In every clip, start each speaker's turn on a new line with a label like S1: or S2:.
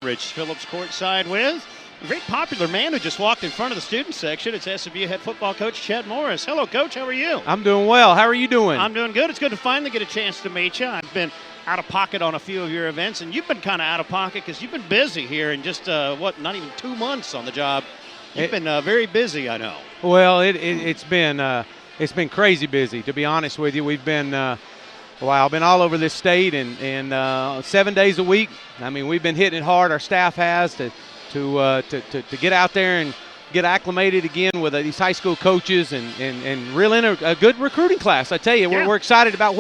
S1: coverage. Phillips courtside with a very popular man who just walked in front of the student section. It's SMU head football coach Chad Morris. Hello, Coach. How are you?
S2: I'm doing well. How are you doing?
S1: I'm doing good. It's good to finally get a chance to meet you. I've been out of pocket on a few of your events, and you've been kind of out of pocket because you've been busy here in just, not even 2 months on the job. You've been very busy, I know.
S2: Well, it's been crazy busy, to be honest with you. We've been I've been all over this state and 7 days a week. I mean, we've been hitting it hard. Our staff has to get out there and get acclimated again with these high school coaches and reel in a good recruiting class. I tell you, we're excited about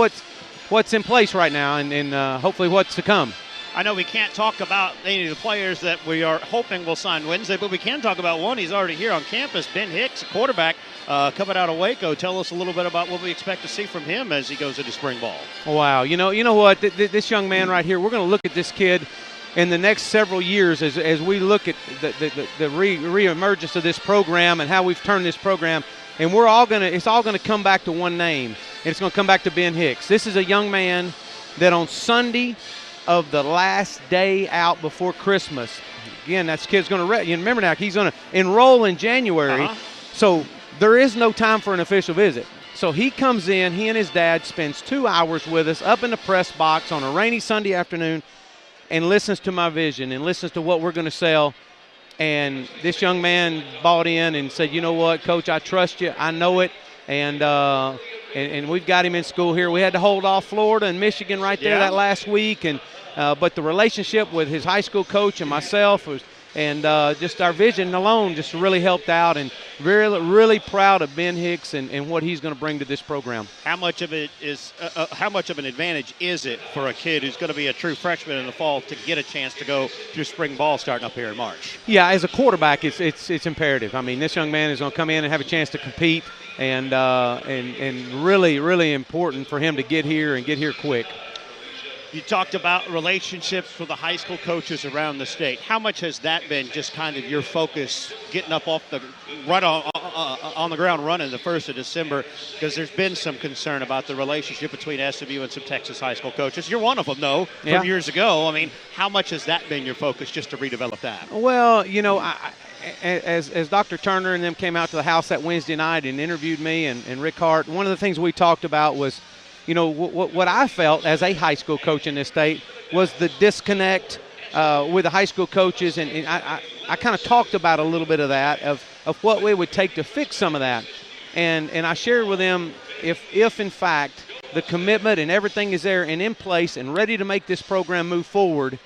S2: what's in place right now and hopefully what's to come.
S1: I know we can't talk about any of the players that we are hoping will sign Wednesday, but we can talk about one. He's already here on campus, Ben Hicks, a quarterback coming out of Waco. Tell us a little bit about what we expect to see from him as he goes into spring ball.
S2: Wow. You know what? This young man right here, we're going to look at this kid in the next several years as we look at the re-emergence of this program and how we've turned this program. And it's all going to come back to one name, and it's going to come back to Ben Hicks. This is a young man that on Sunday of the last day out before Christmas, again, that kid's going to remember now, he's going to enroll in January. So there is no time for an official visit. So he comes in, he and his dad spends 2 hours with us up in the press box on a rainy Sunday afternoon and listens to my vision and listens to what we're going to sell. And this young man bought in and said, you know what, Coach, I trust you. I know it. And we've got him in school here. We had to hold off Florida and Michigan right there that last week. But the relationship with his high school coach and myself just our vision alone just really helped out, and really proud of Ben Hicks and what he's going to bring to this program.
S1: How much of an advantage is it for a kid who's going to be a true freshman in the fall to get a chance to go through spring ball starting up here in March?
S2: Yeah, as a quarterback, it's imperative. I mean, this young man is going to come in and have a chance to compete, and really, really important for him to get here and get here quick.
S1: You talked about relationships with the high school coaches around the state. How much has that been just kind of your focus, getting up off the on the ground running the 1st of December? Because there's been some concern about the relationship between SMU and some Texas high school coaches. You're one of them, though, from years ago. I mean, how much has that been your focus just to redevelop that?
S2: Well, as Dr. Turner and them came out to the house that Wednesday night and interviewed me and Rick Hart, one of the things we talked about was, what I felt as a high school coach in this state was the disconnect with the high school coaches, and I kind of talked about a little bit of that, of what it would take to fix some of that. And I shared with them if in fact the commitment and everything is there and in place and ready to make this program move forward,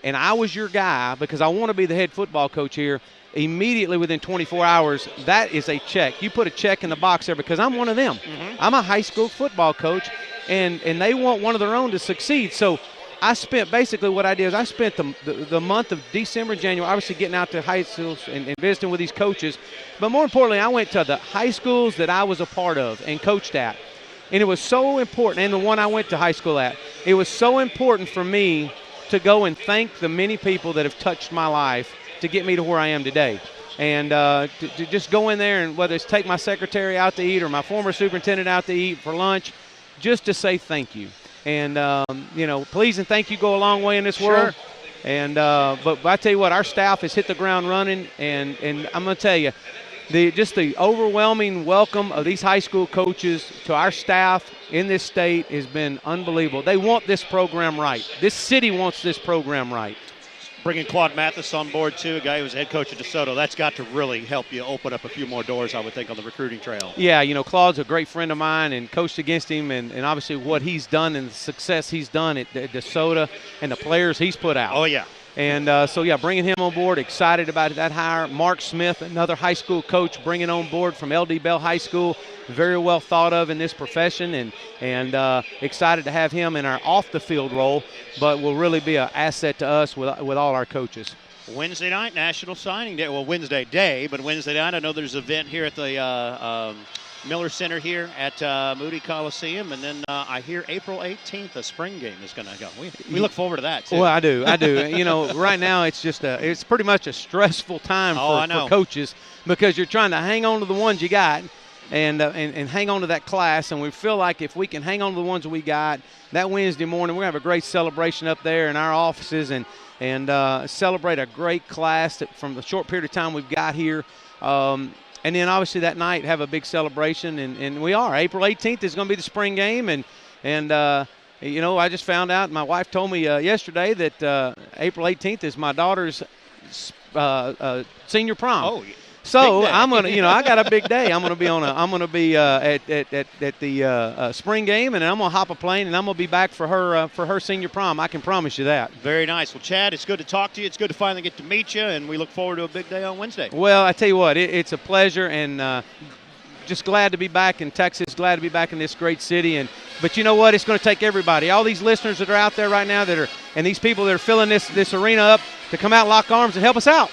S2: and I was your guy because I want to be the head football coach here, immediately within 24 hours, that is a check. You put a check in the box there because I'm one of them. I'm a high school football coach, and they want one of their own to succeed. So I spent basically what I did is I spent the month of December and January obviously getting out to high schools and visiting with these coaches. But more importantly, I went to the high schools that I was a part of and coached at. And it was so important, and the one I went to high school at, it was so important for me to go and thank the many people that have touched my life to get me to where I am today. And to just go in there, and whether it's take my secretary out to eat or my former superintendent out to eat for lunch, just to say thank you. And, please and thank you go a long way in this world. And but I tell you what, our staff has hit the ground running, and I'm going to tell you, the overwhelming welcome of these high school coaches to our staff in this state has been unbelievable. They want this program right. This city wants this program right.
S1: Bringing Claude Mathis on board, too, a guy who was head coach at DeSoto, that's got to really help you open up a few more doors, I would think, on the recruiting trail. Yeah,
S2: Claude's a great friend of mine and coached against him, and obviously what he's done and the success he's done at DeSoto and the players he's put out.
S1: Oh, yeah.
S2: And bringing him on board, excited about that hire. Mark Smith, another high school coach, bringing on board from L.D. Bell High School, very well thought of in this profession, and excited to have him in our off-the-field role, but will really be an asset to us with all our coaches.
S1: Wednesday night, National Signing Day. Well, Wednesday day, but Wednesday night, I know there's an event here at the Miller Center here at Moody Coliseum, and then I hear April 18th a spring game is going to go. We look forward to that too.
S2: Well, I do. Right now it's just it's pretty much a stressful time for coaches because you're trying to hang on to the ones you got and hang on to that class, and we feel like if we can hang on to the ones we got, that Wednesday morning we're going to have a great celebration up there in our offices, and and celebrate a great class from the short period of time we've got here. And then obviously that night have a big celebration, and we are. April 18th is going to be the spring game, and I just found out, my wife told me yesterday that April 18th is my daughter's senior prom.
S1: Oh,
S2: so I'm gonna, I got a big day. I'm gonna be at the spring game, and I'm gonna hop a plane, and I'm gonna be back for her senior prom. I can promise you that.
S1: Very nice. Well, Chad, it's good to talk to you. It's good to finally get to meet you, and we look forward to a big day on Wednesday.
S2: Well, I tell you what, it's a pleasure, and just glad to be back in Texas. Glad to be back in this great city. But you know what? It's going to take everybody. All these listeners that are out there right now and these people that are filling this arena up to come out, lock arms, and help us out.